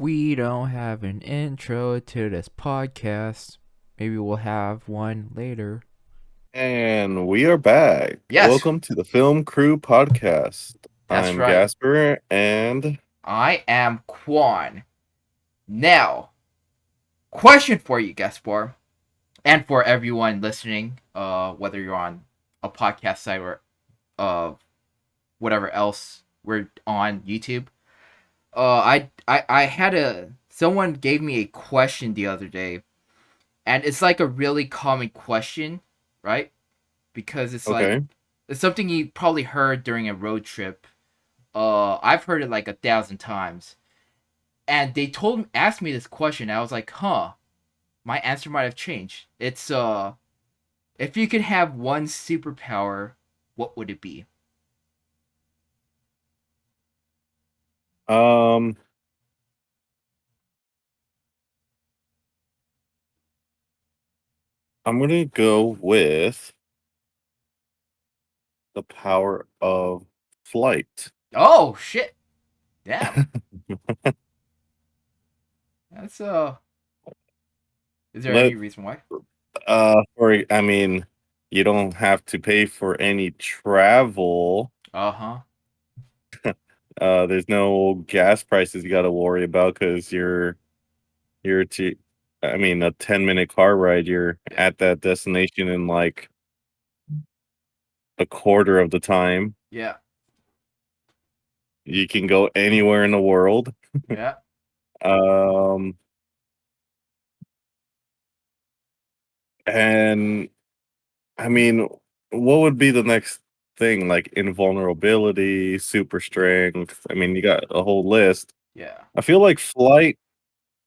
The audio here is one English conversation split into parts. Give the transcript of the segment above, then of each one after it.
We don't have an intro to this podcast. Maybe we'll have one later. And we are back. Yes, Welcome to the Film Crew Podcast. that's I'm right. Gasper, and I am Kwon. Now, question for you, Gaspar, and for everyone listening, whether you're on a podcast site or uh whatever else we're on YouTube. I had a someone gave me a question the other day, and it's like a really common question, right? Because okay. it's something you probably heard during a road trip. I've heard it like 1,000 times, and they asked me this question. I was like, huh, my answer might have changed. It's if you could have one superpower, what would it be? Um, I'm gonna go with the power of flight. Oh shit! Damn, that's Is there any Let reason why? for I mean, you don't have to pay for any travel. Uh huh. There's no gas prices you got to worry about because you're to. I mean, a 10-minute car ride, you're Yeah. at that destination in like a quarter of the time. Yeah. You can go anywhere in the world. Yeah. Um, and I mean, what would be the next thing? Like invulnerability, super strength. I mean, you got a whole list. Yeah. I feel like flight,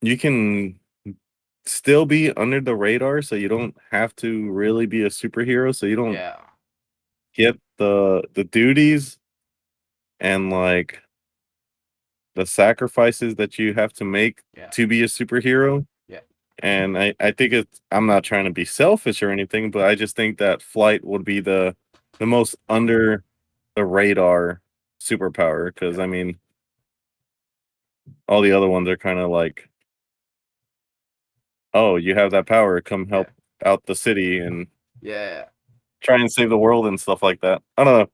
you can still be under the radar, so you don't have to really be a superhero, so you don't Yeah. get the duties and like the sacrifices that you have to make Yeah. to be a superhero. Yeah. And I think it's I'm not trying to be selfish or anything, but I just think that flight would be the most under the radar superpower because Yeah. I mean all the other ones are kind of like, oh, you have that power, come Yeah. help out the city and Yeah. try and save the world and stuff like that. I don't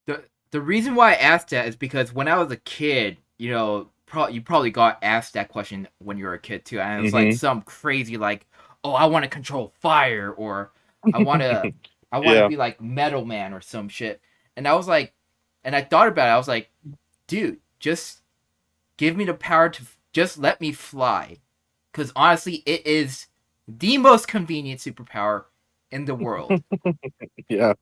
know. The reason why I asked that is because when I was a kid, you probably got asked that question when you were a kid too, and it was like Hmm. some crazy like, oh, I want to control fire, or I want to, I want to Yeah. be like Metal Man or some shit, and I was like, and I thought about it, I was like, dude, just give me the power to just let me fly, because honestly, it is the most convenient superpower in the world. Yeah.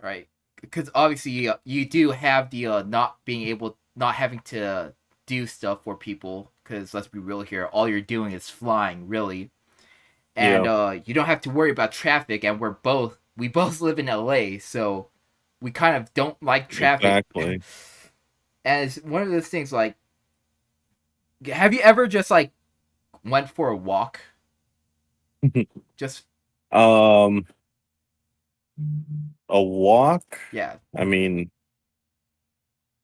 Right? Because obviously you do have the not having to do stuff for people. Because let's be real here, all you're doing is flying, really, and Yeah. you don't have to worry about traffic. And we both live in LA, so we kind of don't like traffic. Exactly. As one of those things, like, have you ever just like went for a walk? Just um a walk. yeah, I mean,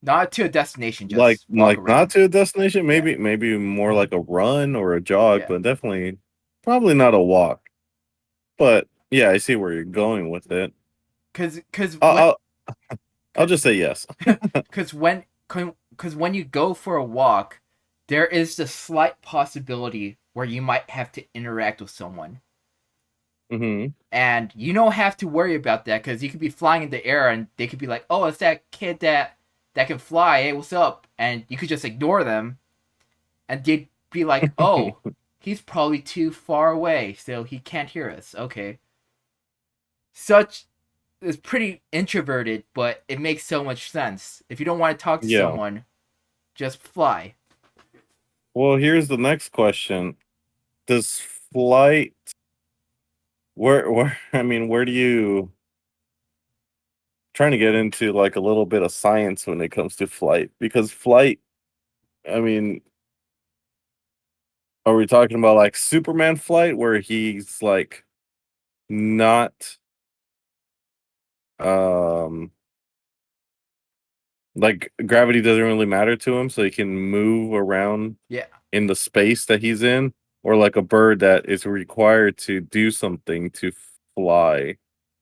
not to a destination, like just walk like not around. to a destination, Yeah, maybe more like a run or a jog, yeah. but definitely probably not a walk. But yeah, I see where you're going with it. Cause I'll when I'll, I'll just say yes. because when you go for a walk, there is the slight possibility where you might have to interact with someone, Hmm. and you don't have to worry about that because you could be flying in the air and they could be like, "Oh, it's that kid that can fly. Hey, what's up?" And you could just ignore them, and they'd be like, "Oh, he's probably too far away, so he can't hear us." Okay, such is pretty introverted, but it makes so much sense. If you don't want to talk to Yeah. someone, just fly. Well, here's the next question. Does flight where I mean, where do you trying to get into like a little bit of science when it comes to flight? Because flight, I mean, are we talking about like Superman flight where he's like not um like gravity doesn't really matter to him, so he can move around Yeah. in the space that he's in, or like a bird that is required to do something to fly.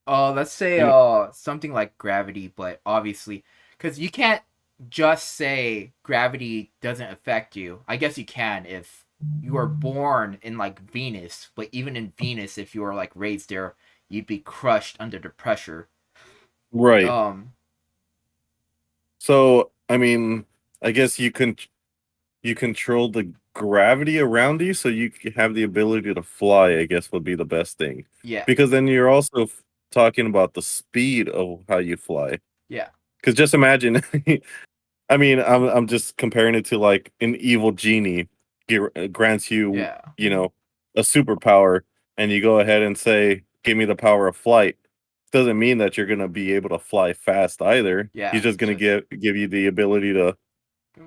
Let's say You something like gravity, but obviously, because you can't just say gravity doesn't affect you. I guess you can if you are born in like Venus, but even in Venus, if you were like raised there, you'd be crushed under the pressure. right. Um, So, I mean, I guess you control the gravity around you, so you have the ability to fly. I guess would be the best thing, yeah, because then you're also talking about the speed of how you fly. yeah, Because just imagine, I mean, I'm just comparing it to like an evil genie grants you, yeah, you know, a superpower, and you go ahead and say, "Give me the power of flight." Doesn't mean that you're gonna be able to fly fast either. He's yeah. just gonna Just give you the ability to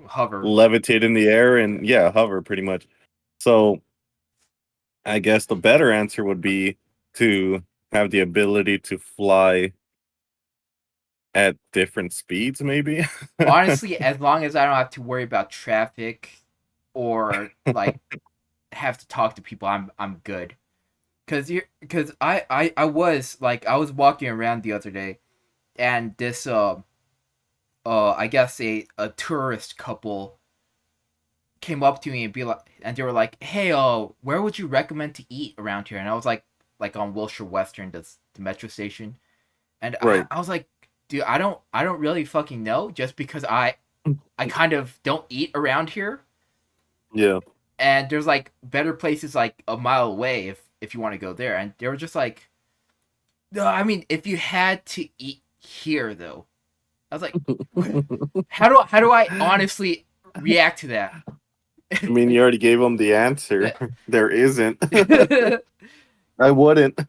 hover. levitate in the air and Yeah. yeah, hover pretty much. So I guess the better answer would be to have the ability to fly at different speeds, maybe. Honestly, as long as I don't have to worry about traffic or like have to talk to people, I'm good. Cause I was like I was walking around the other day, and this I guess a tourist couple came up to me and be like, and they were like, hey, where would you recommend to eat around here? And I was like on Wilshire Western, the metro station, and Right. I was like, dude, I don't really fucking know, just because I kind of don't eat around here, Yeah. and there's like better places like a mile away if you want to go there, and they were just like, no, I mean, if you had to eat here though, I was like, how do I honestly react to that? I mean, you Like, already gave him the answer. There isn't. yeah, I wouldn't.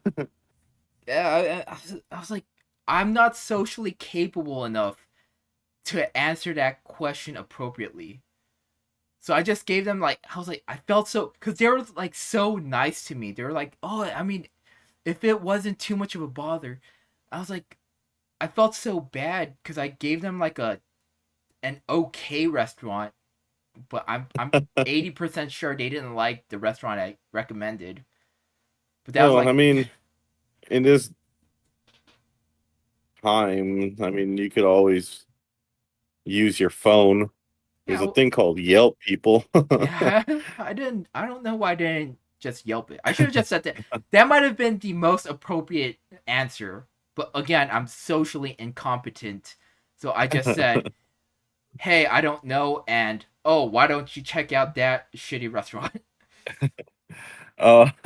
I was like, I'm not socially capable enough to answer that question appropriately. So I just gave them like, I was like, I felt so, because they were like so nice to me. They were like, oh, I mean, if it wasn't too much of a bother, I was like, I felt so bad because I gave them like an okay restaurant, but I'm 80% sure they didn't like the restaurant I recommended. But that was Well, I like, mean, in this time, I mean, you could always use your phone. yeah, There's a thing called Yelp, people. yeah. I don't know why I didn't just Yelp it. I should have just said that. That might have been the most appropriate answer. But again, I'm socially incompetent, so I just said, "Hey, I don't know," and oh, why don't you check out that shitty restaurant?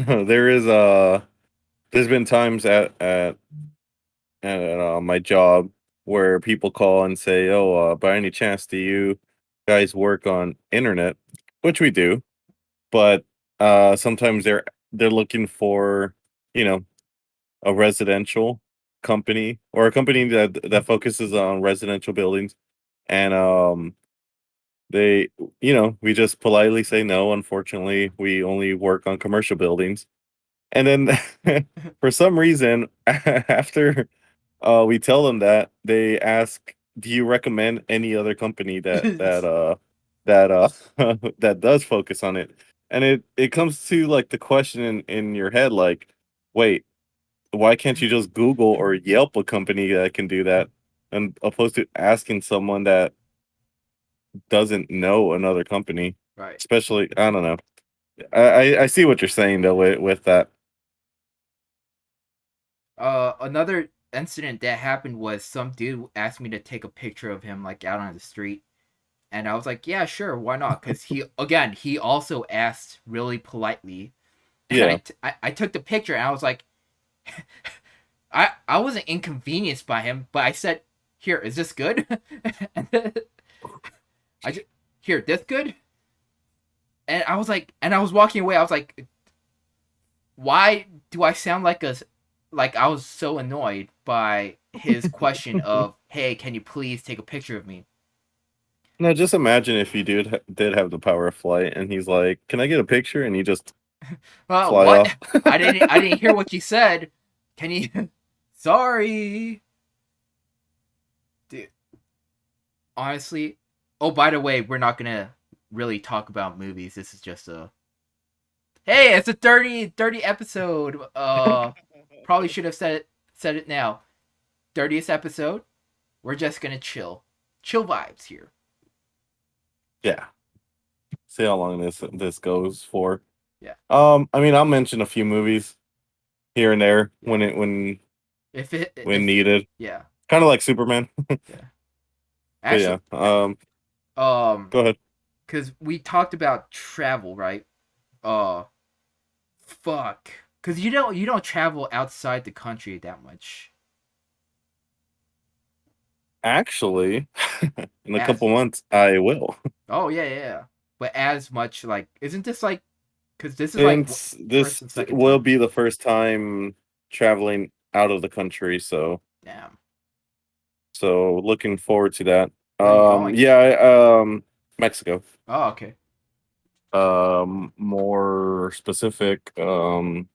There is there's been times at my job where people call and say, "Oh, by any chance, do you guys work on internet?" Which we do, but sometimes they're looking for, you know, a residential company or a company that focuses on residential buildings, and they, we just politely say no. Unfortunately, we only work on commercial buildings, and then for some reason, after we tell them that, they ask, "Do you recommend any other company that that does focus on it?" And it comes to like the question in your head, like, wait, why can't you just Google or Yelp a company that can do that, and opposed to asking someone that doesn't know another company, Right. especially I don't know. I see what you're saying though with that. Another incident that happened was some dude asked me to take a picture of him like out on the street, and I was like, yeah, sure, why not? Because he also asked really politely, and Yeah. I took the picture, and I was like, I wasn't inconvenienced by him, but I said, here, is this good? And then I just, here, this good? And I was like, and I was walking away. I was like, why do I sound like I was so annoyed by his question of, hey, can you please take a picture of me? Now just imagine if you did have the power of flight, and he's like, "Can I get a picture?" And you just Well, fly what? off. I didn't hear what you said. Can you? Sorry, dude. honestly, oh, by the way, we're not gonna really talk about movies. This is just a hey, it's a 30 episode. Probably should have said it now. 30th episode. We're just gonna chill vibes here. Yeah. See how long this goes for. Yeah, I mean, I'll mention a few movies here and there yeah. when If needed. yeah, Kind of like Superman. yeah. But Actually, yeah, go ahead. because we talked about travel, right? Uh, fuck. Because you don't travel outside the country that much. Actually, in a As couple months, I will. oh yeah, yeah, yeah. But as much like isn't this like because this is like Since first this and second will time. be the first time traveling out of the country, Damn. so looking forward to that. Where are you going? Yeah, Mexico. Oh, okay. More specific, Cancun.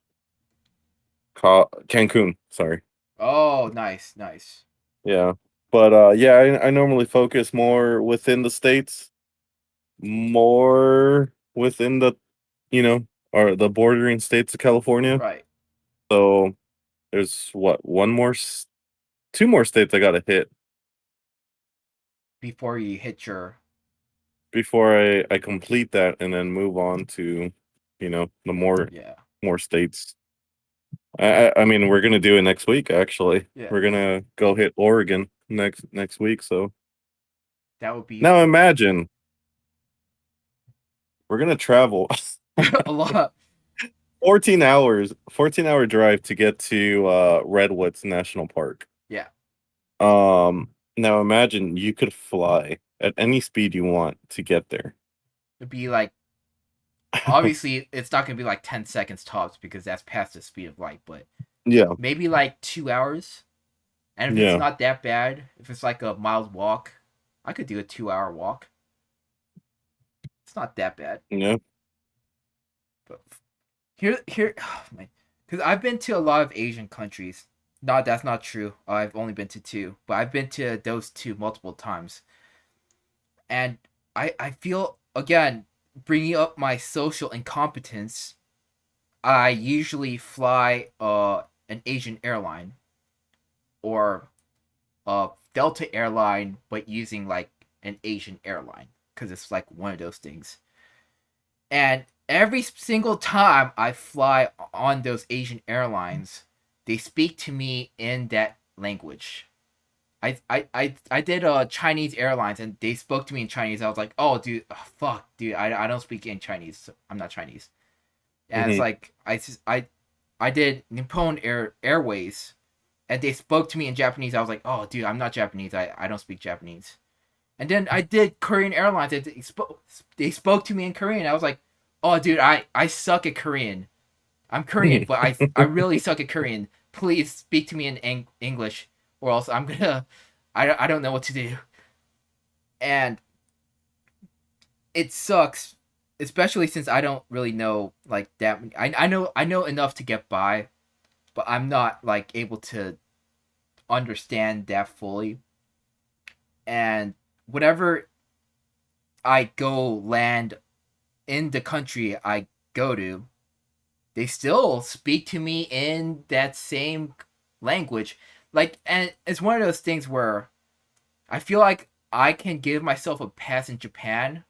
Sorry. Oh, nice, nice. Yeah, but yeah, I normally focus more within the states, more within the you know or the bordering states of California. Right. So there's what two more states I gotta hit Before you hit your before I complete that and then move on to the yeah, more states. I mean we're gonna do it next week actually. yeah. We're gonna go hit Oregon next week. So That would be now imagine we're gonna travel a lot. 14-hour drive to get to Redwoods National Park. Yeah. Now imagine you could fly at any speed you want to get there. It'd be like obviously it's not gonna be like 10 seconds tops because that's past the speed of light, but Yeah, maybe like 2 hours. And if it's yeah, not that bad, if it's like a mild walk, I could do a 2 hour walk. It's not that bad. yeah. But here, oh, man, because I've been to a lot of Asian countries. No, that's not true. I've only been to two, but I've been to those two multiple times, and I feel again bringing up my social incompetence. I usually fly an Asian airline or a Delta airline, but using like an Asian airline because it's like one of those things. And every single time I fly on those Asian airlines, they speak to me in that language. I did Chinese airlines and they spoke to me in Chinese. I was like, oh dude, oh, fuck, dude, I don't speak in Chinese. So I'm not Chinese. And it's Hmm. like I did Nippon Airways, and they spoke to me in Japanese. I was like, oh dude, I'm not Japanese. I don't speak Japanese. And then I did Korean Airlines. And they spoke to me in Korean. I was like, oh dude, I suck at Korean. I'm Korean, but I really suck at Korean. Please speak to me in English, or else I'm gonna I don't know what to do. And it sucks, especially since I don't really know like that. I know enough to get by, but I'm not like able to understand that fully. And whatever I go land in the country I go to, they still speak to me in that same language. Like, and it's one of those things where I feel like I can give myself a pass in Japan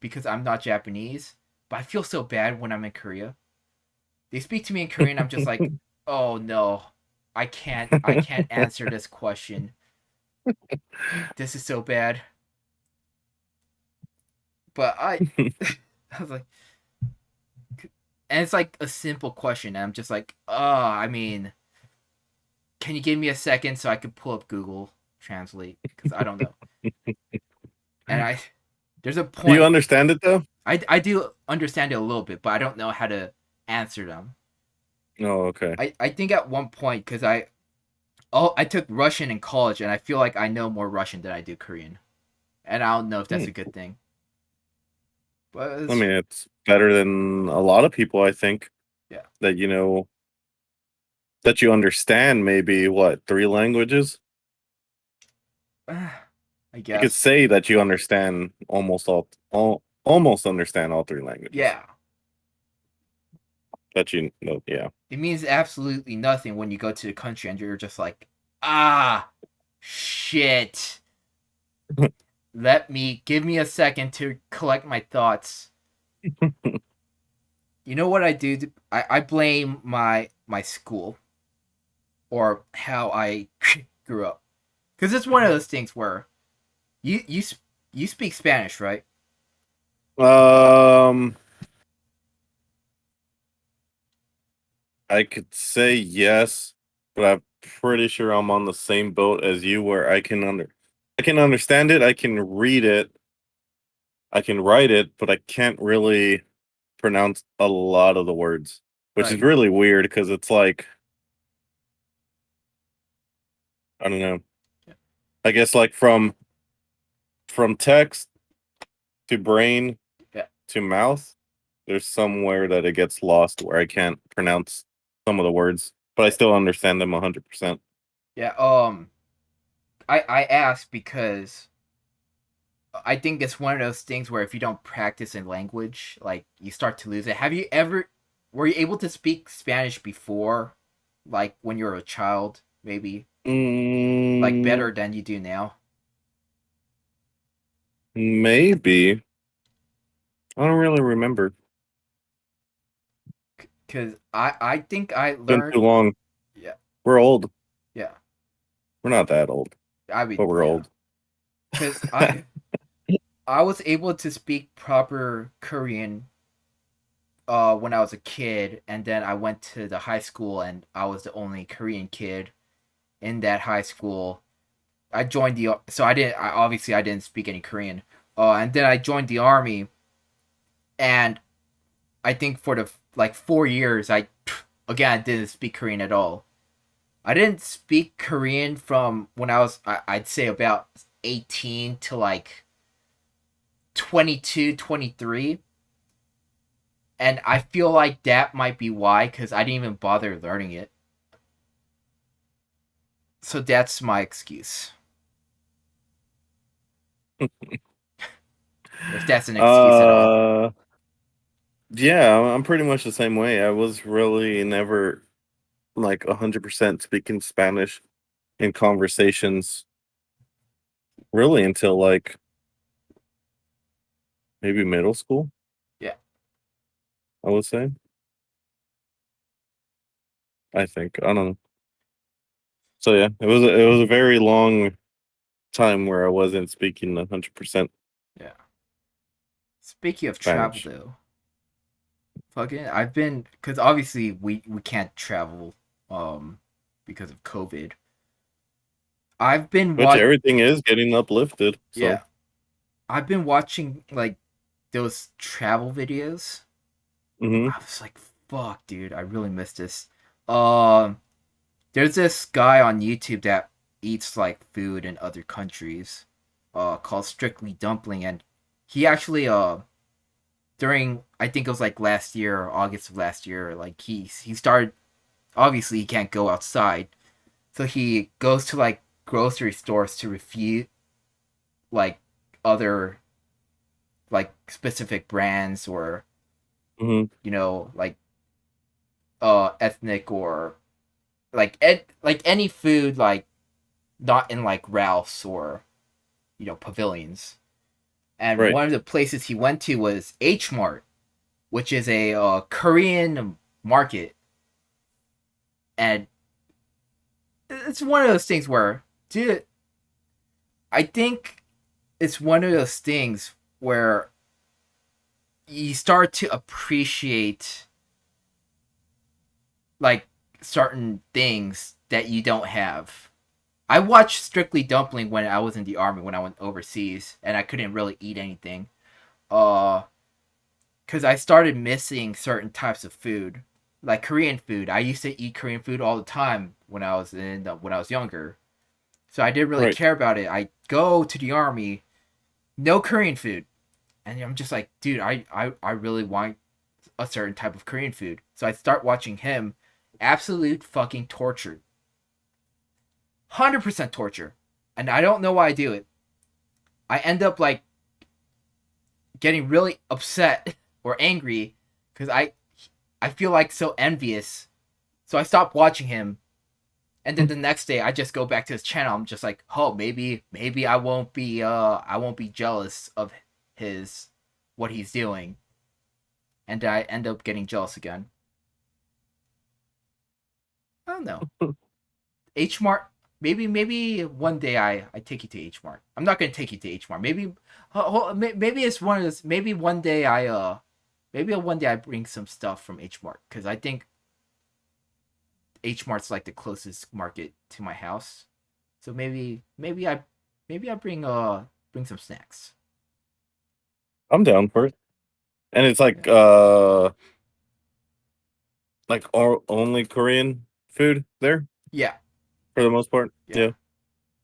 because I'm not Japanese, but I feel so bad when I'm in Korea. They speak to me in Korean, I'm just like, oh no, I can't answer this question. This is so bad. But I was like, and it's like a simple question, and I'm just like, oh, I mean, can you give me a second so I can pull up Google Translate? Because I don't know. And there's a Do you point. understand it though? I do understand it a little bit, but I don't know how to answer them. Oh, okay. I think at one point, because I took Russian in college, and I feel like I know more Russian than I do Korean. And I don't know if that's Hmm. a good thing. But I mean, it's better than a lot of people, I think, yeah. that that you understand maybe what, three languages? I I You could guess. say that you understand almost understand all three languages. Yeah. That you know, yeah. It means absolutely nothing when you go to the country and you're just like, ah, shit. Give me a second to collect my thoughts. You know what I do? I blame my school or how I grew up. Because it's one of those things where you you you speak Spanish, right? Um, I could say yes, but I'm pretty sure I'm on the same boat as you, where I can understand it, I can read it, I can write it, but I can't really pronounce a lot of the words, which is Right. really weird because it's like I don't know. I guess like from text to brain Yeah. to mouth, there's somewhere that it gets lost where I can't pronounce some of the words, but I still understand them 100%. Yeah. I ask because I think it's one of those things where if you don't practice a language, like you start to lose it. Have you ever were you able to speak Spanish before, like when you were a child, maybe like Mm, better than you do now? maybe. I don't really remember. Because I think I Been learned. too long. Yeah. We're old. Yeah. We're not that old, I mean, but we're yeah. old. Because I was able to speak proper Korean when I was a kid, and then I went to the high school, and I was the only Korean kid in that high school. I joined the so I didn't I, obviously I didn't speak any Korean. And then I joined the army, and I think for the like 4 years, I again didn't speak Korean at all. I didn't speak Korean from when I'd say about 18 to like 22, 23. And I feel like that might be why, because I didn't even bother learning it. So that's my excuse. If that's an excuse at all. uh, yeah, I'm pretty much the same way. I was really never like 100% speaking Spanish in conversations really until like maybe middle school, Yeah. I would say. I think. I don't know. So yeah, it was a very long time where I wasn't speaking 100% Yeah. Speaking of travel, Spanish. though, fucking, I've been because obviously we can't travel, um, because of COVID. I've been Which what everything is getting uplifted. So Yeah, I've been watching like those travel videos. hmm I was like, fuck, dude, I really missed this. Um, there's this guy on YouTube that eats like food in other countries, called Strictly Dumpling, and he actually during I think it was like last year or August of last year, like he started. Obviously, he can't go outside, so he goes to like grocery stores to refute like other like specific brands or hmm like ethnic or like any food like not in like Ralph's or pavilions. And right. one of the places he went to was H-mart, which is a Korean market, and it's one of those things where, dude, I think it's one of those things where you start to appreciate like certain things that you don't have. I watched Strictly Dumpling when I was in the army when I went overseas and I couldn't really eat anything. Uh cuz I started missing certain types of food, like Korean food. I used to eat Korean food all the time when I was younger. So I didn't really Right. care about it. I go to the army, no Korean food. And I'm just like, dude, I really want a certain type of Korean food. So I start watching him. Absolute fucking torture. 100% torture. And I don't know why I do it. I end up like getting really upset or angry because I feel like so envious. So I stopped watching him, and then the next day I just go back to his channel. I'm just like, oh, maybe I won't be jealous of his what he's doing, and I end up getting jealous again. I don't know. H-mart. Maybe one day I take you to H-mart. I'm not gonna take you to H-mart. Maybe it's one of those. Maybe one day I bring some stuff from H-mart because I think H-mart's like the closest market to my house. So maybe I bring some snacks. I'm down for it. And it's Yeah. like only Korean food there Yeah. for the most part. Yeah. Yeah.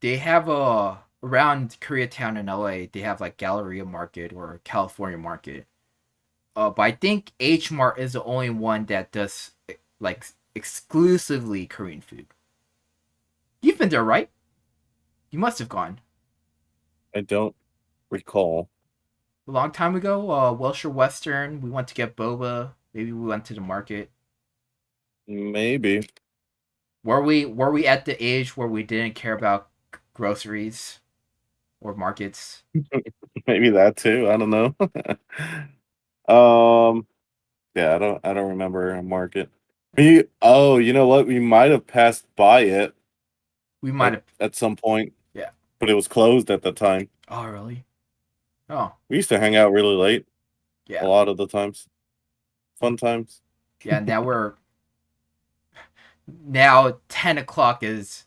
They have around Koreatown in LA. They have like Galleria Market or California Market. But I think H Mart is the only one that does like exclusively Korean food. You've been there, right? You must have gone I don't recall. a long time ago. Wilshire Western. We went to get boba. Maybe we went to the market. Maybe. Were we at the age where we didn't care about groceries or markets? Maybe that too. I don't know. um yeah, I don't remember a market. You know what? We might have passed by it We might have. at some point, Yeah. but it was closed at the time. Oh really? Oh We used to hang out really late a yeah. lot of the times. Fun times. Yeah. Now 10 o'clock is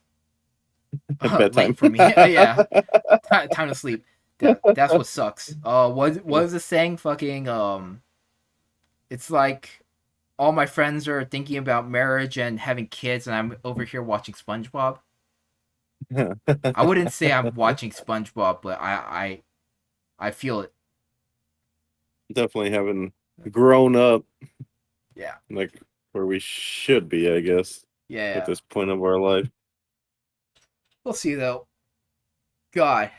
At late bedtime. for me. Yeah. Time to sleep. That's what sucks. What is the saying? Fucking it's like all my friends are thinking about marriage and having kids, and I'm over here watching SpongeBob. I wouldn't say I'm watching SpongeBob, but I feel it. Definitely haven't grown up Yeah, like where we should be, I guess, at yeah. this point of our life. We'll see though. God,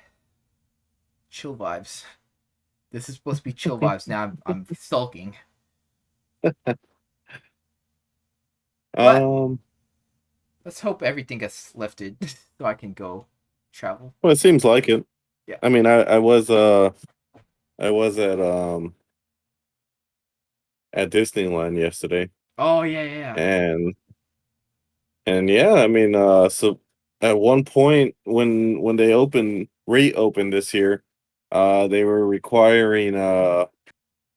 chill vibes. This is supposed to be chill vibes. Now I'm sulking, but Um, let's hope everything gets lifted so I can go travel. well, it seems like it. Yeah. I mean, I was at Disneyland yesterday, Oh yeah, yeah, yeah. and yeah, I mean, so at one point when they reopened this year, they were requiring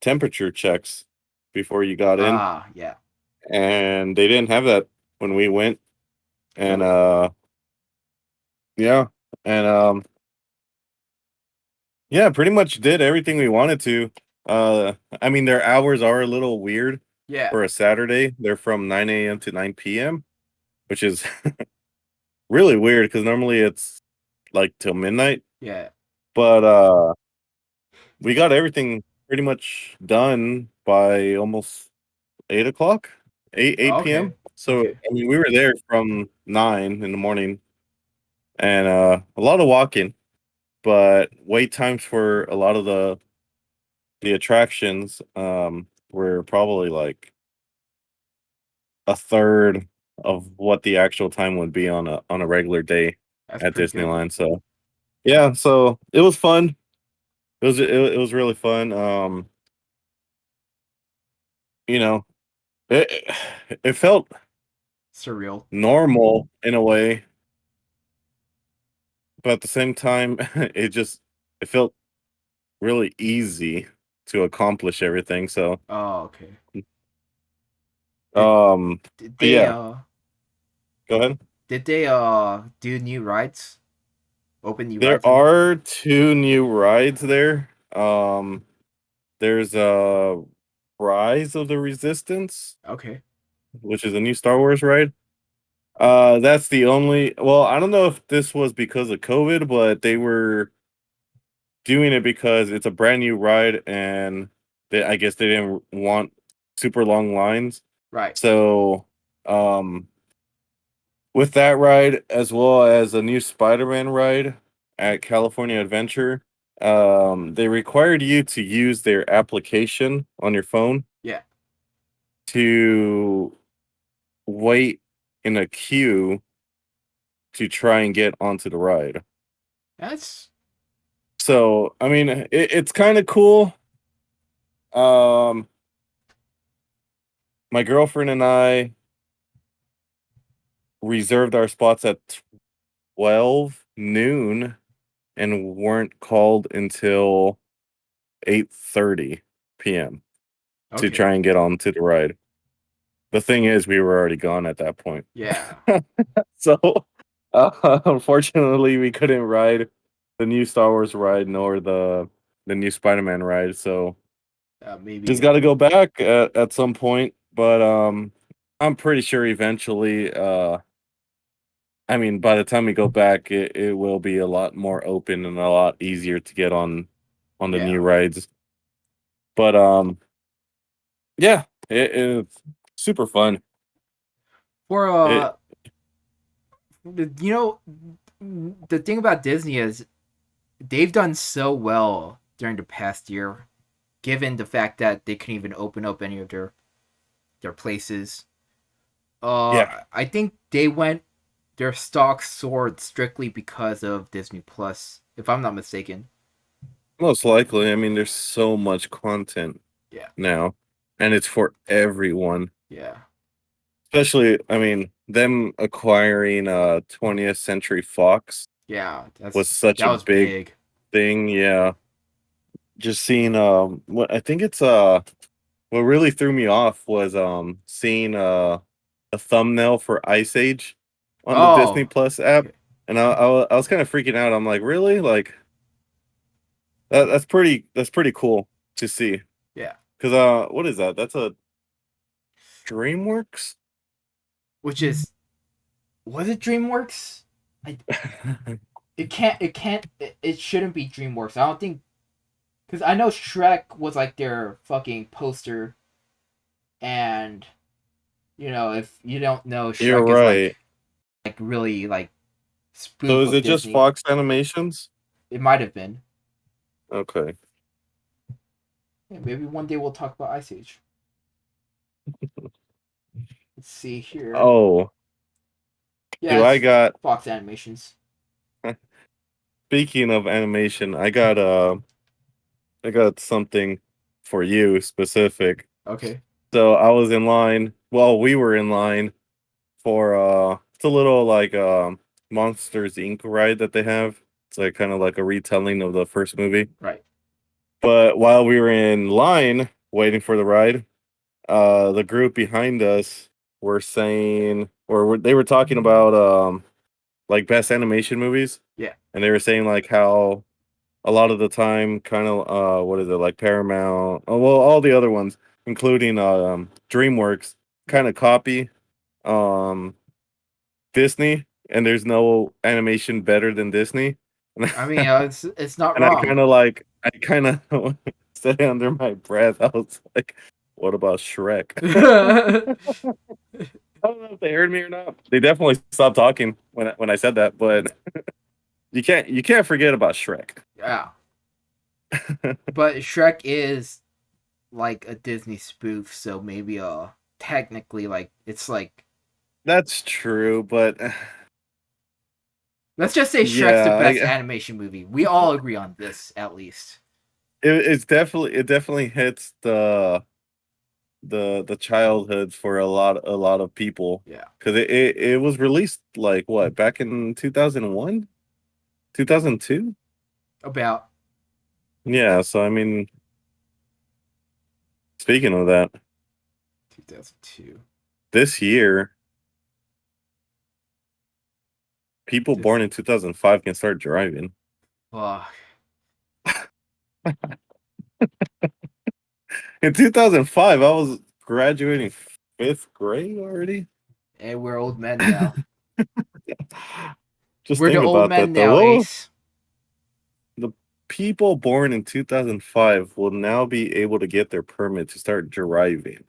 temperature checks before you got in, Ah, yeah. and they didn't have that when we went, and Really? yeah, and yeah, pretty much did everything we wanted to. I mean, their hours are a little weird Yeah, for a Saturday. They're from 9 a.m. to 9 p.m., which is really weird because normally it's like till midnight. yeah. But we got everything pretty much done by almost 8 o'clock, 8 Oh, okay, p.m. So okay. I mean, we were there from 9 in the morning, and a lot of walking, but wait times for a lot of the attractions were probably like a third of what the actual time would be on a regular day That's at pretty good. Disneyland. So yeah, so it was fun. It was really fun. You know, it it felt Surreal. normal in a way, but at the same time, it felt really easy to accomplish everything. So Oh, okay. Did um, did but they yeah, uh go ahead. did they do new rides? Open new There rides? I mean. are two new rides there. There's Rise of the Resistance, Okay. which is a new Star Wars ride. That's the only. Well, I don't know if this was because of COVID, but they were doing it because it's a brand new ride, and I guess they didn't want super long lines. Right. So, um, with that ride, as well as a new Spider-Man ride at California Adventure, they required you to use their application on your phone Yeah. to wait in a queue to try and get onto the ride. That's So, I mean, it's kind of cool. Um, my girlfriend and I reserved our spots at 12 noon and weren't called until 8:30 p.m. to okay. try and get onto the ride. The thing is, we were already gone at that point. Yeah. So, unfortunately, we couldn't ride the new Star Wars ride nor the new Spider-Man ride. So, Maybe. just got to go back at some point. But I'm pretty sure eventually. I mean, by the time we go back, it will be a lot more open and a lot easier to get on the new Yeah. rides. But yeah, it's super fun. For It you know, the thing about Disney is they've done so well during the past year, given the fact that they couldn't even open up any of their places. yeah, I think they went their stock soared strictly because of Disney Plus, if I'm not mistaken. most likely. I mean, there's so much content Yeah. now, and it's for everyone. Yeah. Especially, I mean, them acquiring 20th Century Fox Yeah. was such That a was big big. thing. Yeah, just seeing what I think it's what really threw me off was seeing a thumbnail for Ice Age on the Disney Oh. Plus app, Okay. and I was kind of freaking out. I'm like, really? Like that's pretty cool to see. Yeah. Cause what is that? That's a DreamWorks. Which is was it DreamWorks? I it shouldn't be DreamWorks. I don't think because I know Shrek was like their fucking poster, and if you don't know, You're Shrek is right. like really like So spoof is of it just Disney. Fox Animations? It might have been. Okay. Yeah, maybe one day we'll talk about Ice Age. Let's see here. Oh, Yeah, do I it's got Fox Animations. speaking of animation, I got something for you specific. Okay. So I was in line. Well, we were in line for it's a little like Monsters Inc. ride that they have. It's like kind of like a retelling of the first movie. Right. But while we were in line waiting for the ride, the group behind us were saying, they were talking about like best animation movies, Yeah. and they were saying like how a lot of the time, kind of what is it like Paramount? Oh, well, all the other ones, including DreamWorks, Yeah. kind of copy um Disney, and there's no animation better than Disney. I mean, it's not And I wrong. kind of like, I kind of said under my breath, I was like, "What about Shrek?" I don't know if they heard me or not. They definitely stopped talking when I said that, but you can't forget about Shrek. Yeah. But Shrek is like a Disney spoof, so maybe technically like it's like That's true, but let's just say Shrek's the yeah, best animation movie. We all agree on this at least. it definitely hits the childhood for a lot of people Yeah. because it was released like what back in 2001, 2002. About Yeah, so I mean, speaking of that, 2002. this year, people This born in 2005 can start driving. fuck. In 2005, I was graduating fifth grade already. And we're old men now. Just We're the think old about men that though. now, Well, Ace. the people born in 2005 will now be able to get their permit to start driving.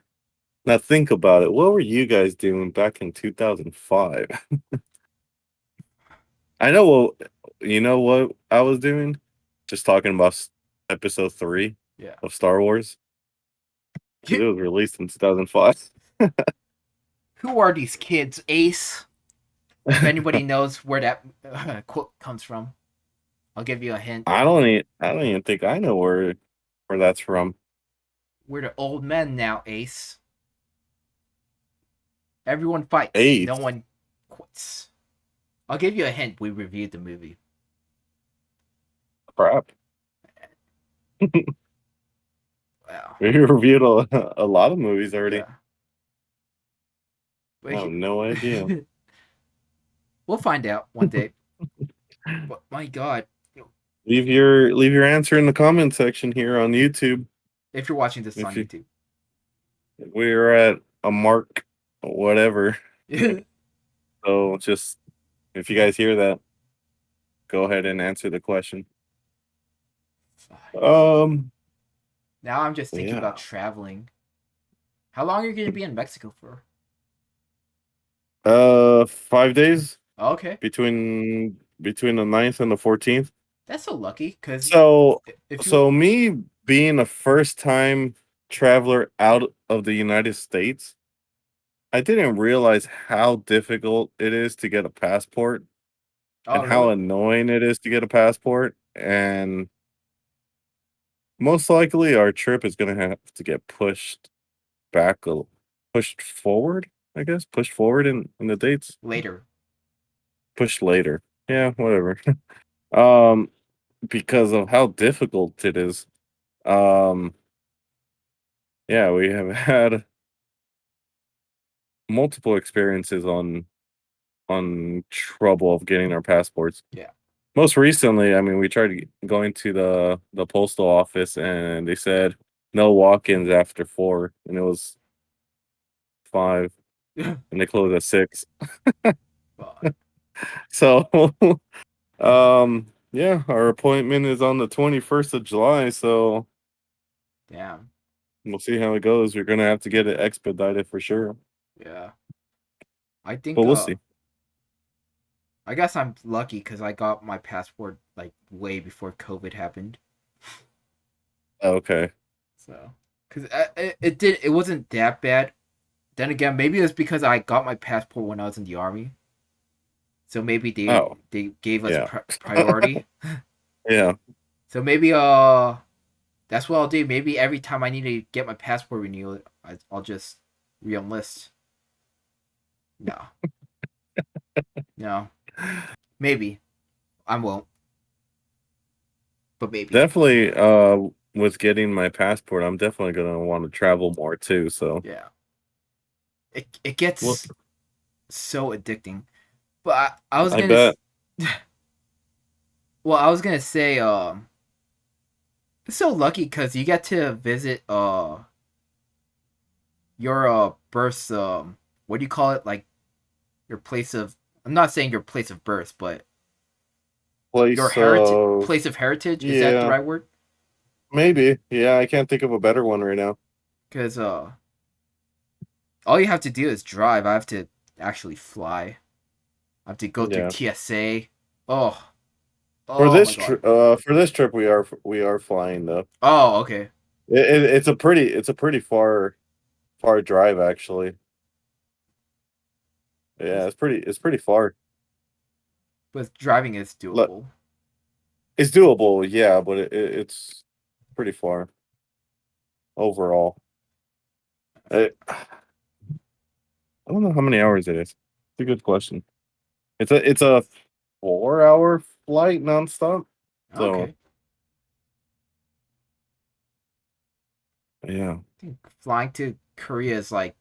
Now think about it. What were you guys doing back in 2005? I know what you know what I was doing? just talking about episode 3 Yeah. of Star Wars because it was released in 2005. Who are these kids, Ace? If anybody knows where that quote comes from, I'll give you a hint. I don't even think I know where that's from. We're the old men now, Ace. Everyone fights. No Ace. one quits. I'll give you a hint. We reviewed the movie. Crap. Wow. We reviewed a lot of movies already. Yeah. I have no idea. We'll find out one day. But my God, Leave your answer in the comment section here on YouTube. if you're watching this on If you, YouTube. we're at a mark, whatever. Now So just if you guys hear that, go ahead and answer the question. I'm just thinking Yeah. about traveling. How long are you going to be in Mexico for? 5 days Okay. between the 9th and the 14th. That's so lucky because So if you so me being a first time traveler out of the United States, I didn't realize how difficult it is to get a passport oh and how really annoying it is to get a passport. And most likely our trip is going to have to get pushed forward, I guess, pushed forward in the dates, later. pushed later. Yeah, whatever. um, because of how difficult it is. Um, yeah, we have had multiple experiences on trouble of getting our passports. Yeah. Most recently, I mean, we tried going to the postal office and they said no walk-ins after 4, and it was 5, and they closed at 6. Fuck. So, yeah, our appointment is on the 21st of July, so Damn. we'll see how it goes. We're gonna have to get it expedited for sure, Yeah. I think but we'll see. I guess I'm lucky because I got my passport like way before COVID happened. Okay. So, because it wasn't that bad. Then again, maybe it was because I got my passport when I was in the army. So maybe Oh, they gave us yeah. priority. Yeah. So maybe that's what I'll do. Maybe every time I need to get my passport renewed, I'll just re-enlist. No, no, maybe I won't, but maybe. Definitely, with getting my passport, I'm definitely gonna want to travel more too. So, Yeah, it well, gets so addicting. But I was I gonna, bet. well, I was gonna say, it's so lucky because you get to visit your birth what do you call it, like your place of, I'm not saying your place of birth, but your Place heritage, of place of heritage, is that the Yeah, right word? maybe. Yeah, I can't think of a better one right now. Because all you have to do is drive. I have to actually fly. I have to go through Yeah. TSA. Oh, oh my god. For this trip, we are flying though. Oh, okay. It's a pretty far drive actually. Yeah, it's pretty far. But driving is Look, doable. it's doable, yeah, but it's pretty far overall. I don't know how many hours it is. It's a good question. It's a 4 hour flight nonstop. So Okay. yeah, I think flying to Korea is like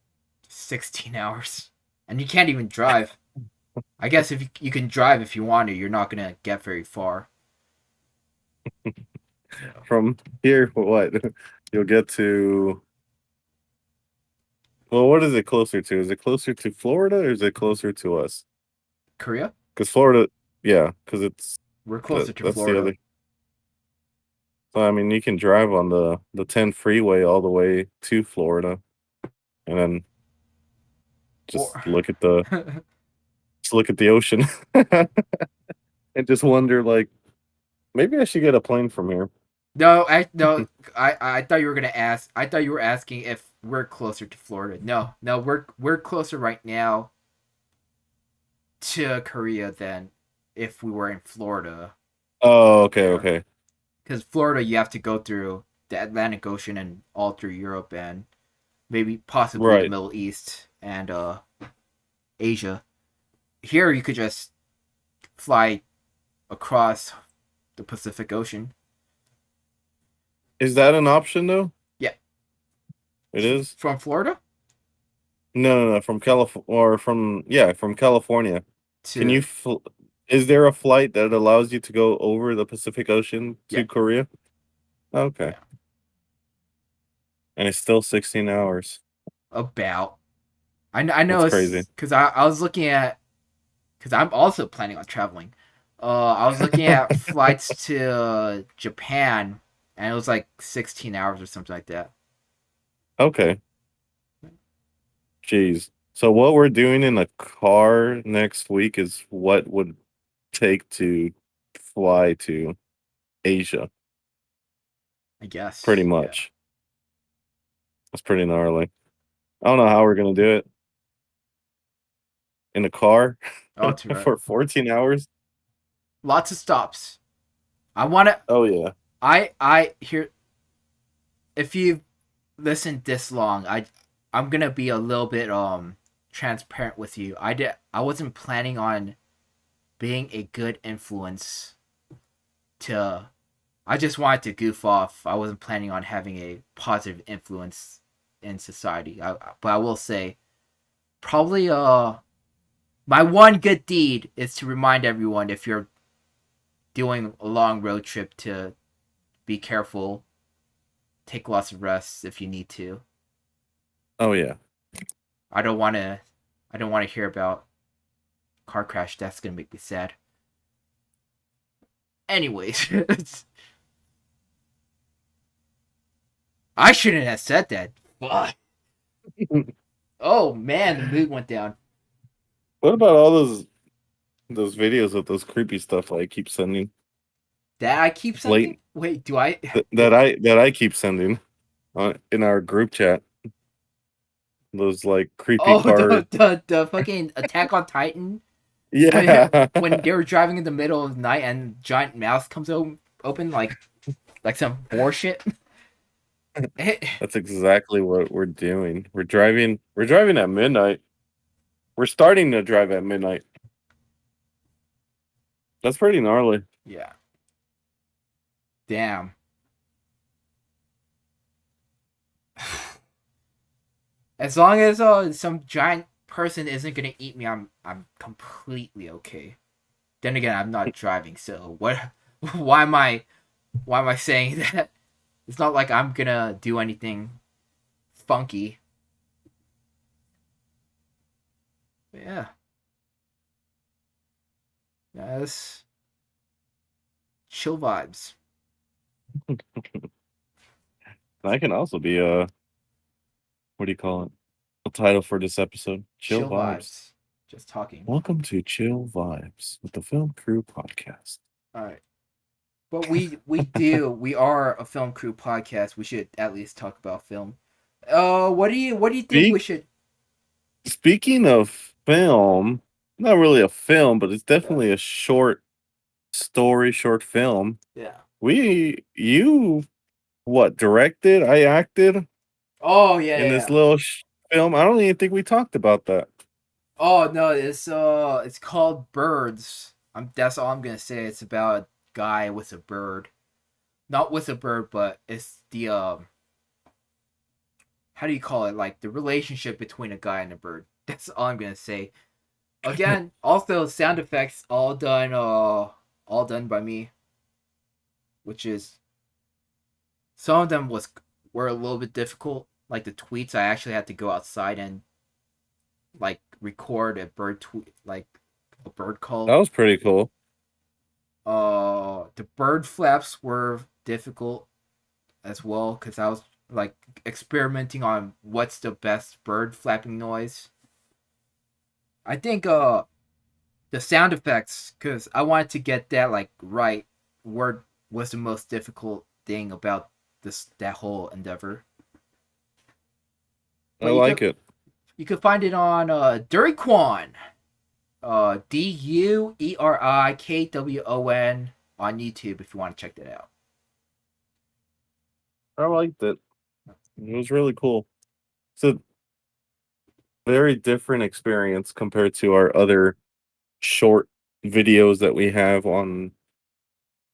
16 hours. And you can't even drive. I guess if you can drive if you want to, you're not going to get very far. So, from here, what you'll get to. Well, what is it closer to? Is it closer to Florida or is it closer to us? Korea? Because Florida, yeah, because We're closer to that's the Florida. other. So I mean, you can drive on the 10 freeway all the way to Florida, and then Or just look at the ocean, and just wonder like, Maybe I should get a plane from here. No, I thought you were gonna ask. I thought you were asking if we're closer to Florida. No, no, we're closer right now to Korea than if we were in Florida. Oh, okay, Yeah, okay. because Florida you have to go through the Atlantic Ocean and all through Europe and maybe possibly the Right. Middle East and Asia. Here you could just fly across the Pacific Ocean. Is that an option though? Yeah, It is? from Florida No, no, no, from California or from yeah, from California. Can to you is there a flight that allows you to go over the Pacific Ocean yeah, to Korea? Okay. yeah, And it's still 16 hours. about. I know That's crazy. it's because I was looking at because I'm also planning on traveling. I was looking at flights to Japan, and it was like 16 hours or something like that. Okay. Jeez. So what we're doing in a car next week is what would take to fly to Asia, I pretty guess. Yeah. much. That's pretty gnarly. I don't know how we're gonna do it in a car Oh, to right. for 14 hours. Lots of stops. I want to. Oh yeah. I hear if you've listened this long, I'm gonna be a little bit transparent with you. I wasn't planning on being a good influence to. I just wanted to goof off. I wasn't planning on having a positive influence in society. But I will say, probably my one good deed is to remind everyone if you're doing a long road trip to be careful, take lots of rests if you need to. Oh yeah. I don't want to. I don't want to hear about car crash. That's gonna make me sad. Anyways, I shouldn't have said that. Fuck. Oh man, the mood went down. What about all those videos of those creepy stuff I keep sending? That I keep sending. Late Wait, do I? that I keep sending in our group chat. Those like creepy Oh, car. the fucking Attack on Titan when Yeah. they were driving in the middle of the night and giant mouth comes open like some more shit. That's exactly what we're doing. We're driving at midnight. We're starting to drive at midnight. That's pretty gnarly. Yeah. Damn. As long as some giant person isn't gonna eat me, I'm completely okay. Then again, I'm not driving, so what? Why am I? Why am I saying that? It's not like I'm gonna do anything funky. But yeah, that's chill vibes. That can also be what do you call it? A title for this episode. Chill Chill vibes. vibes. Just talking. Welcome to Chill Vibes with the Film Crew podcast. All right. But we are a film crew podcast. We should at least talk about film. What do you think we Speak, should? speaking of film, not really a film, but it's Yeah. definitely a short story, short film. Yeah. You what directed? I acted Oh yeah, in yeah, this yeah. little film. I don't even think we talked about that. Oh no, it's called Birds. That's all I'm gonna say. It's about a guy with a bird. Not with a bird, but it's the how do you call it? Like the relationship between a guy and a bird. That's all I'm gonna say. Again, also sound effects all done by me, which is some of them were a little bit difficult. Like the tweets, I actually had to go outside and like record a bird tweet, like a bird That call. was pretty cool. The bird flaps were difficult as well because I was like experimenting on what's the best bird flapping noise. I think the sound effects because I wanted to get that like right. word was the most difficult thing about that whole endeavor. I But like it. you could find it on Dueri Kwon, DUERIKWON on YouTube if you want to check that out. I liked it. It was really cool. It's a very different experience compared to our other short videos that we have on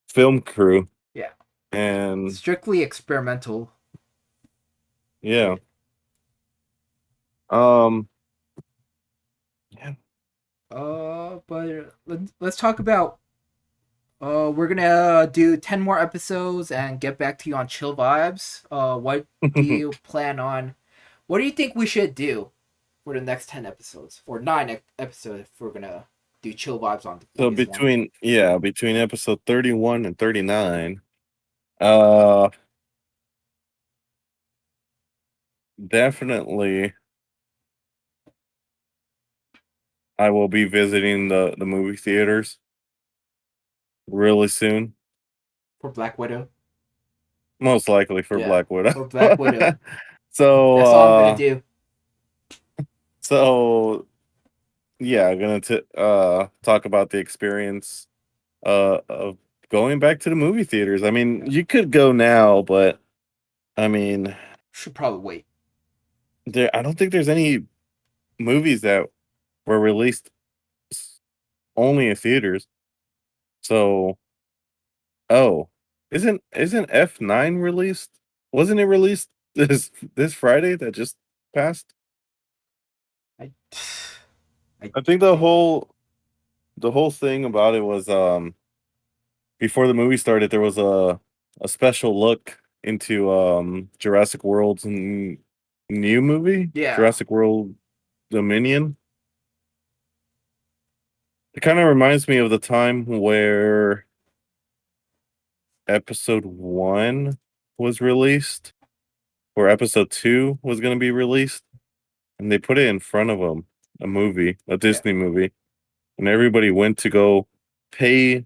Film Crew. Yeah, And strictly experimental. yeah. Um yeah. But let's talk about. We're gonna do 10 more episodes and get back to you on chill vibes. What do you plan on? What do you think we should do for the next 10 episodes or 9 episodes if we're gonna do chill vibes on the So longest one? between episode 31 and 39, uh definitely I will be visiting the movie theaters really soon. For Black Widow. Most likely for Yeah, Black Widow. for Black Widow. so That's all I'm gonna do. so yeah, I'm gonna talk about the experience of going back to the movie theaters. I mean, you could go now, but I mean, Should probably wait. I don't think there's any movies that were released only in theaters. So, oh, isn't F9 released? Wasn't it released this Friday that just passed? I, I I think the whole thing about it was before the movie started there was a special look into Jurassic World's new movie, yeah, Jurassic World Dominion. It kind of reminds me of the time where episode 1 was released, or episode 2 was going to be released, and they put it in front of them, a movie, a yeah, Disney movie, and everybody went to go pay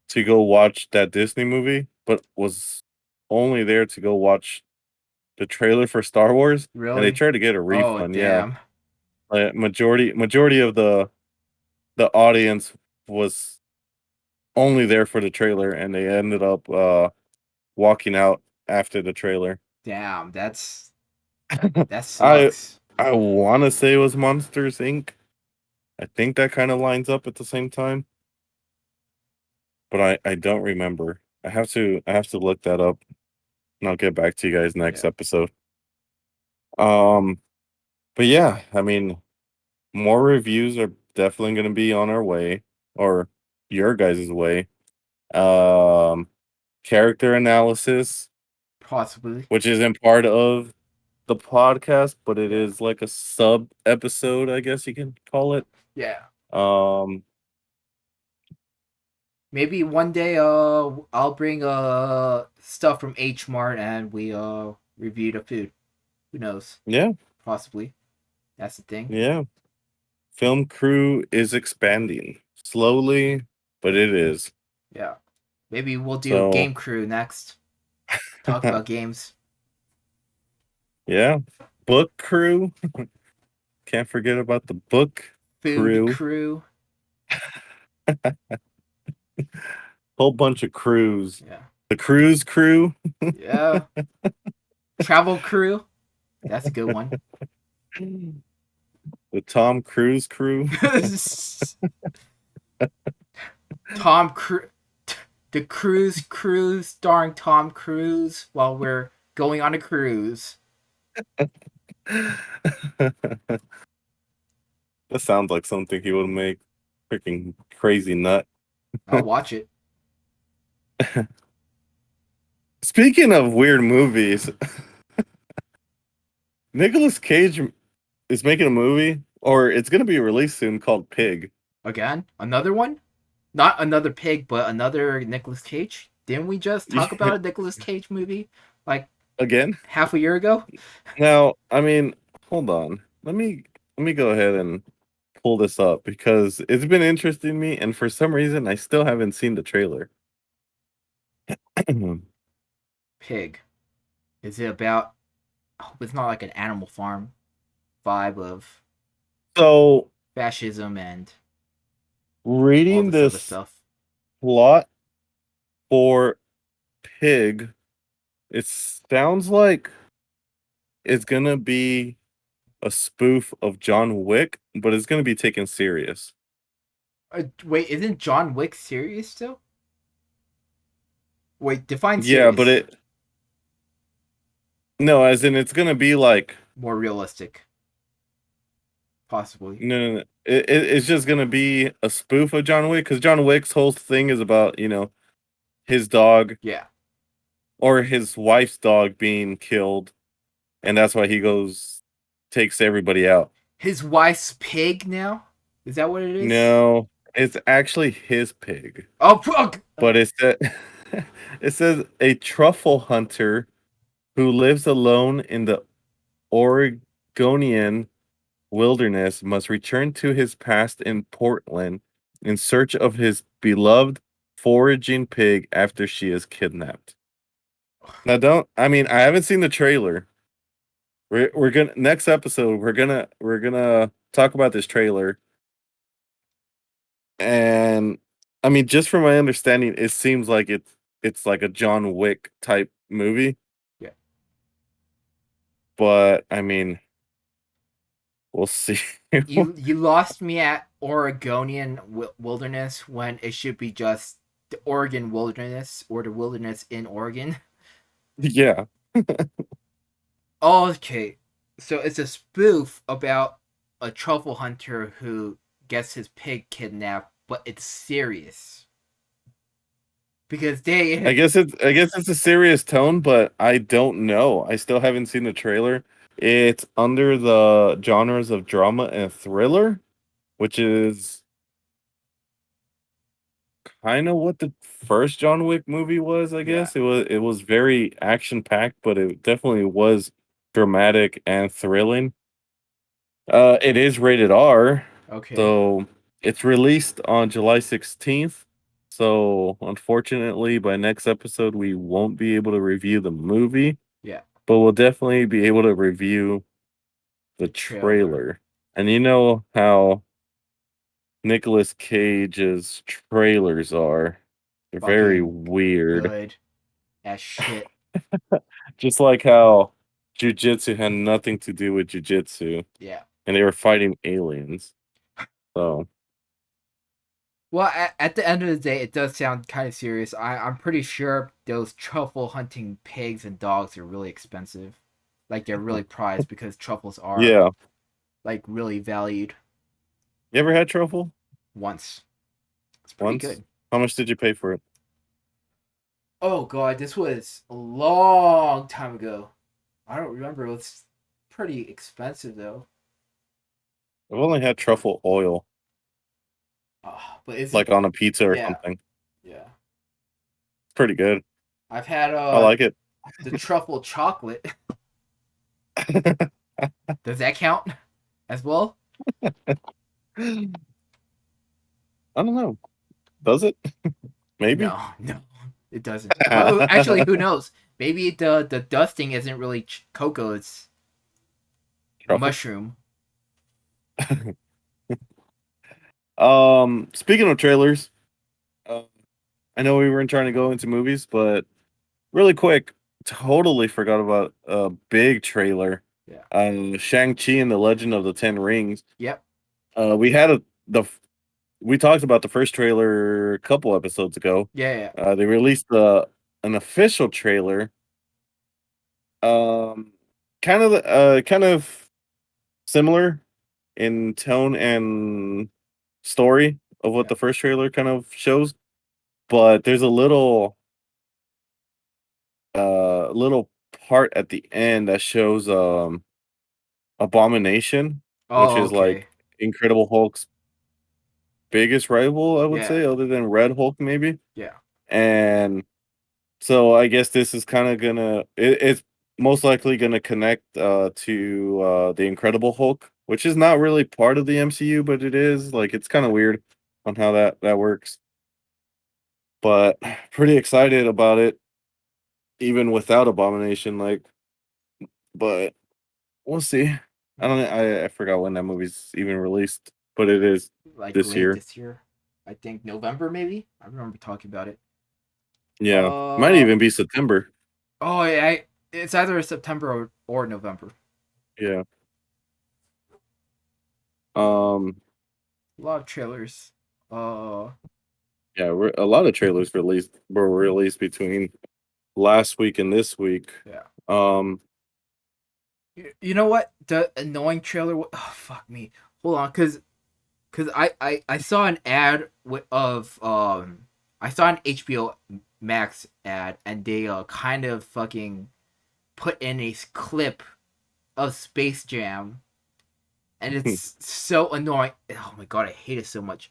to go watch that Disney movie, but was only there to go watch the trailer for Star Wars, and they really. tried to get a Oh refund. Yeah, damn. majority of the audience was only there for the trailer, and they ended up walking out after the trailer. Damn, that I sucks. I want to say it was Monsters Inc. I think that kind of lines up at the same time, but I don't remember. I have to look that up, and I'll get back to you guys next Yeah. episode. Um, but yeah, I mean, more reviews are definitely going to be on our way, or your guys' way. Um, Character analysis, Possibly. which isn't part of the podcast, but it Yeah. is like a sub episode, I guess you can call it. Yeah. Um, Maybe one day I'll bring stuff from H-mart and we review the food. Who knows? yeah, Possibly. That's the thing. yeah. Film crew is expanding slowly, but it is. Yeah. Maybe we'll do So, Game Crew next. Talk about games. yeah. Book crew. Can't forget about the book Food crew. Crew. Whole bunch of crews. Yeah. The cruise crew. Yeah. Travel Crew. That's a good one. The Tom Cruise crew. Tom Cruise. The Cruise starring Tom Cruise while we're going on a cruise. That sounds like something he would make. Freaking crazy nut. I'll watch it. Speaking of weird movies, Nicolas Cage is making a movie, or it's going to be released soon, called Pig. Again? Another one? Not another pig, but another Nicolas Cage? Didn't we just talk about a Nicolas Cage movie like Again? half a year ago? Now, I mean, hold on. Let me go ahead and pull this up because it's been interesting me, and for some reason, I still haven't seen the trailer. Pig. Is it about? I hope it's not like an Animal Farm vibe of So, fascism and all reading this other this stuff. plot for Pig, it sounds like it's gonna be a spoof of John Wick, but it's gonna be taken serious. Wait, isn't John Wick serious still? Wait, define Yeah, but serious. it no, as in it's gonna be like More realistic, possibly. no. It's just gonna be a spoof of John Wick because John Wick's whole thing is about his dog Yeah. or his wife's dog being killed, and that's why he goes takes everybody out. His wife's pig now? Is that what it is? No, it's actually his pig, Oh, but it says a truffle hunter who lives alone in the Oregonian wilderness must return to his past in Portland in search of his beloved foraging pig after she is kidnapped. Now, don't I mean I haven't seen the trailer. We're gonna next episode we're gonna talk about this trailer, and I mean just from my understanding, it seems like it's like a John Wick type movie, yeah. but I mean we'll see. You lost me at Oregonian wilderness when it should be just the Oregon wilderness or the wilderness in Oregon. Yeah. Okay, so it's a spoof about a truffle hunter who gets his pig kidnapped, but it's serious because they. I guess it's a serious tone, but I don't know. I still haven't seen the trailer. It's under the genres of drama and thriller, which is kind of what the first John Wick movie was, I Yeah. guess. It was very action packed, but it definitely was dramatic and thrilling. It is rated R, Okay. so it's released on July 16th. So unfortunately, by next episode, we won't be able to review the movie, Yeah. but we'll definitely be able to review the The trailer. trailer. And you know how Nicolas Cage's trailers are. They're very Fucking weird. good as shit. Just like how jujitsu had nothing to do with jujitsu Yeah. and they were fighting aliens. So Well, at the end of the day, it does sound kind of serious. I'm pretty sure those truffle hunting pigs and dogs are really expensive. Like, they're really prized because truffles are, yeah. like, really valued You ever had truffle? once. It's pretty Once? good. How much did you pay for it? Oh, God, this was a long time ago. I don't remember. It was pretty expensive, though. I've only had truffle oil, But is it. like on a pizza or Yeah. something. Yeah. It's pretty good. I've had I like it. the truffle chocolate. Does that count as well? I don't know. Does it? Maybe. No, no, it doesn't. But actually, who knows? Maybe the dusting isn't really cocoa; it's Truffle. mushroom. Speaking of trailers, uh, I know we weren't trying to go into movies, but really quick, totally forgot about a big trailer. Yeah. Shang-Chi and the Legend of the Ten Rings. Yep. We had we talked about the first trailer a couple episodes ago. Yeah. Yeah. They released an official trailer. Um, kind of similar in tone and story of what Yeah. the first trailer kind of shows, but there's a little part at the end that shows Abomination, which Oh, is okay. like Incredible Hulk's biggest rival, I would Yeah. say, other than Red Hulk maybe. Yeah. And so I guess this is kind of it's most likely gonna connect to the Incredible Hulk, which is not really part of the MCU, but it is like it's kind of Yeah. weird on how that works. But pretty excited about it. even without Abomination. Like, but we'll see. I don't. I forgot when that movie's even released, but it is Like this late year. this year. I think November maybe. I remember talking about it. Yeah, might Uh even be September. oh, it's either September or November. Yeah. Um. A lot of trailers. Uh Yeah. A lot of trailers were released between last week and this week. yeah. Um. You know what? The annoying trailer. Oh fuck me. Hold on, cause I saw an ad of I saw an HBO Max ad and they kind of fucking put in a clip of Space Jam and it's so annoying. Oh my god, I hate it so much.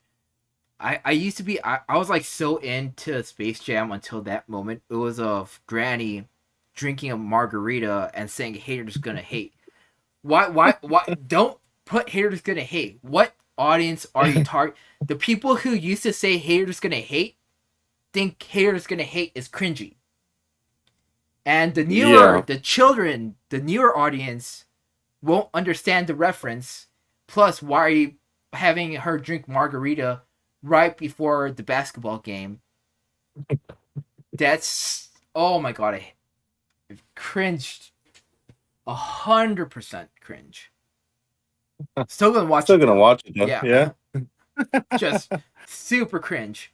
I used to be I was like so into Space Jam until that moment. It was of Granny drinking a margarita and saying haters gonna hate. Why don't put haters gonna hate? What audience are you target? The people who used to say haters gonna hate think haters gonna hate is cringy. And Yeah. the children, the newer audience won't understand the reference. Plus, why are you having her drink margarita right before the basketball game? That's oh my god, I cringed 100% cringe. Still gonna watch Still it gonna though. watch it though. Yeah, Yeah. just super cringe.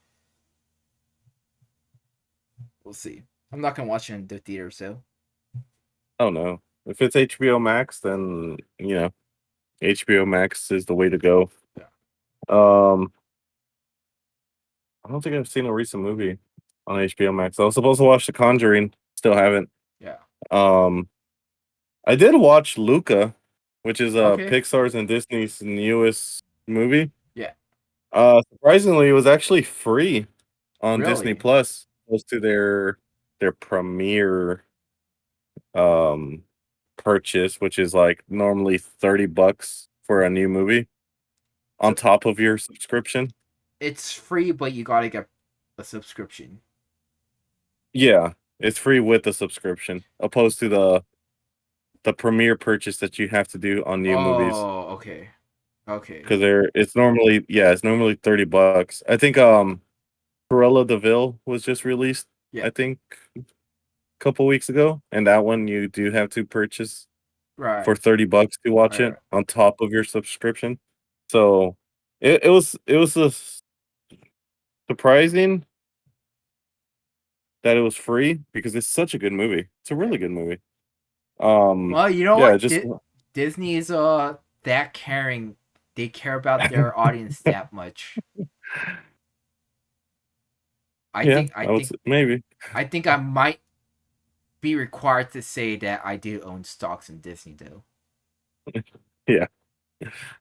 We'll see. I'm not gonna watch it in the theater, so Oh no. If it's HBO Max, then HBO Max is the way to go. yeah, Um, I don't think I've seen a recent movie on HBO Max. I was supposed to watch The Conjuring, still haven't. yeah. Um, I did watch Luca, which is Okay, Pixar's and Disney's newest movie. yeah. Surprisingly, it was actually free on Disney Really? Plus, close to their premiere um purchase, which is like normally $30 for a new movie on So top of your subscription. it's free, but you gotta get a subscription. Yeah, it's free with the subscription, opposed to the premiere purchase that you have to do on new movies. Oh, okay, okay. Because it's normally $30. I think Cruella Deville was just released, Yeah, I think a couple weeks ago, and that one you do have to purchase right, for $30 to watch right, it right. on top of your subscription. So it was a surprising that it was free because it's such a good movie. It's a Yeah. really good movie. Well, you know Yeah, what? just Disney is that caring. They care about their audience that much. yeah, I would maybe. I think I might be required to say that I do own stocks in Disney though. Yeah,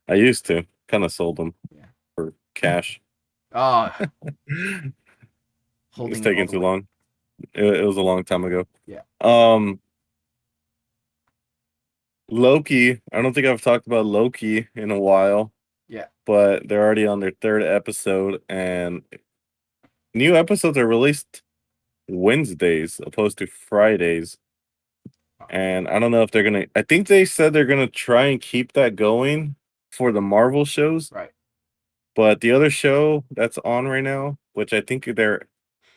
I used to kind of sold them Yeah. for cash. Oh, It's holding it all taking the too way. long. It was a long time ago. Yeah. Um, Loki. I don't think I've talked about Loki in a while, Yeah. but they're already on their third episode, and new episodes are released Wednesdays opposed to Fridays. And I don't know if they're gonna. I think they said they're gonna try and keep that going for the Marvel shows, Right. but the other show that's on right now, which I think they're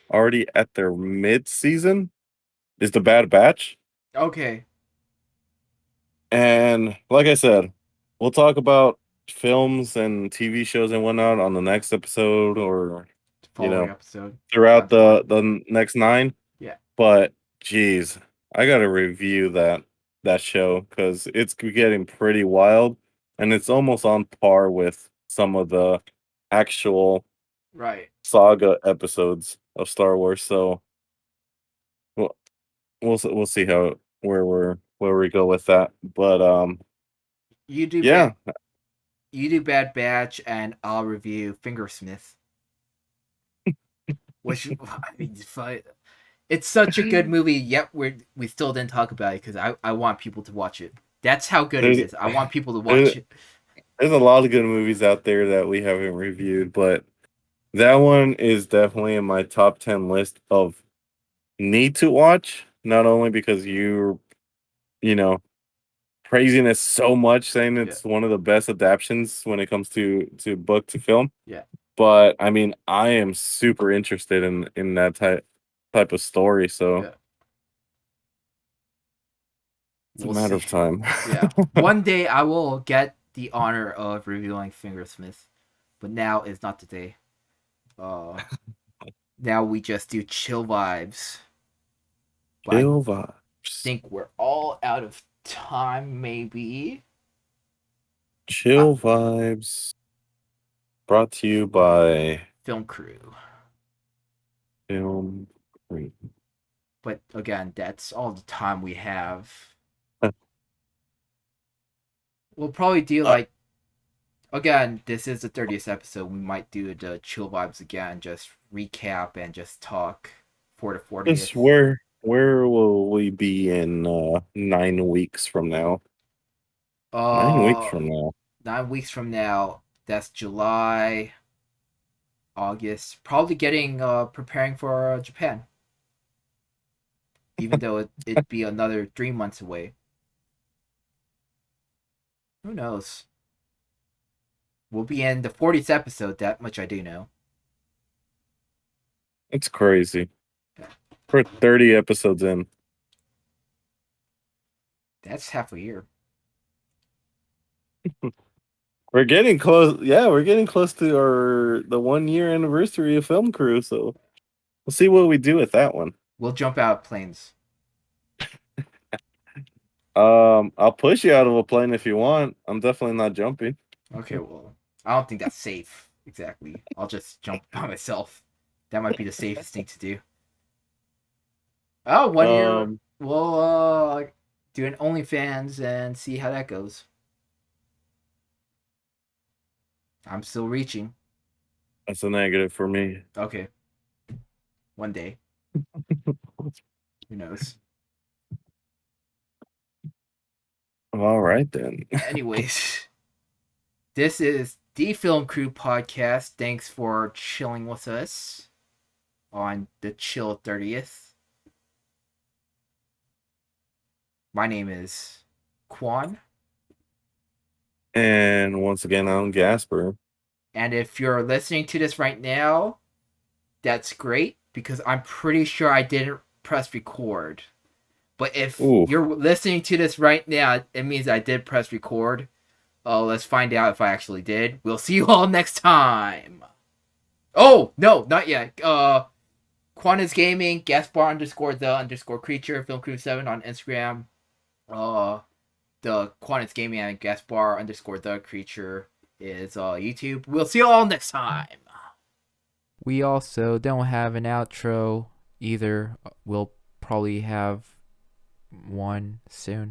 already at their mid season, is the Bad Batch. Okay. And like I said, we'll talk about films and TV shows and whatnot on the next episode, or you Following know, episode down throughout the line. the next nine. Yeah. But geez, I gotta review that show because it's getting pretty wild, and it's almost on par with some of the actual Right. saga episodes of Star Wars. So we'll we'll see how where we go with that. But You do bad. yeah, You do Bad Batch, and I'll review Fingersmith, which I mean, it's such a good movie. Yet we still didn't talk about it because I want people to watch it. That's how good it there's is. I want people to there's watch it. there's a lot of good movies out there that we haven't reviewed, but that one is definitely in my top 10 list of need to watch. not only because you know, praising it so much, saying Yeah. it's one of the best adaptations when it comes to book to film, Yeah. but I mean, I am super interested in that type of story, so Yeah. it's a We'll matter see. of time. Yeah. One day I will get the honor of reviewing Fingersmith, but now is not the day. Uh, Now we just do chill vibes. But I Chill vibes. think we're all out of time, maybe. Uh, Chill vibes. Brought to you by Film crew. Film Creek. But again, that's all the time we have. We'll probably do Uh, like again, this is the 30th episode. We might do the chill vibes again, just recap and just talk for the just 40th. where will we be in 9 weeks from now? 9 weeks Uh, from now. 9 weeks from now, that's July, August. Probably getting preparing for Japan, even though it'd be another 3 months away. Who knows? We'll be in the 40th episode. That much I do know. It's crazy. We're 30 episodes in. That's half a year. We're getting close. Yeah, we're getting close to our the 1 year anniversary of Film Crew, so we'll see what we do with that one. We'll jump out of planes. I'll push you out of a plane if you want. I'm definitely not jumping. Okay, well, I don't think that's safe. Exactly. I'll just jump by myself. That might be the safest thing to do. Oh, 1 year. Um, We'll do an OnlyFans and see how that goes. I'm still reaching. that's a negative for me. Okay, one day. Who knows? All right then. Anyways, this is the Film Crew podcast. Thanks for chilling with us on the chill 30th. My name is Kwon. And once again, I'm Gasper. And if you're listening to this right now, that's great because I'm pretty sure I didn't press record. But if Ooh, you're listening to this right now, it means I did press record. Let's find out if I actually did. We'll see you all next time. Oh, no, not yet. Quanta's Gaming, Gaspar underscore the underscore creature, Film Crew 7 on Instagram. The Quanta's Gaming and Gaspar underscore the creature is YouTube. We'll see you all next time. We also don't have an outro either. We'll probably have one soon.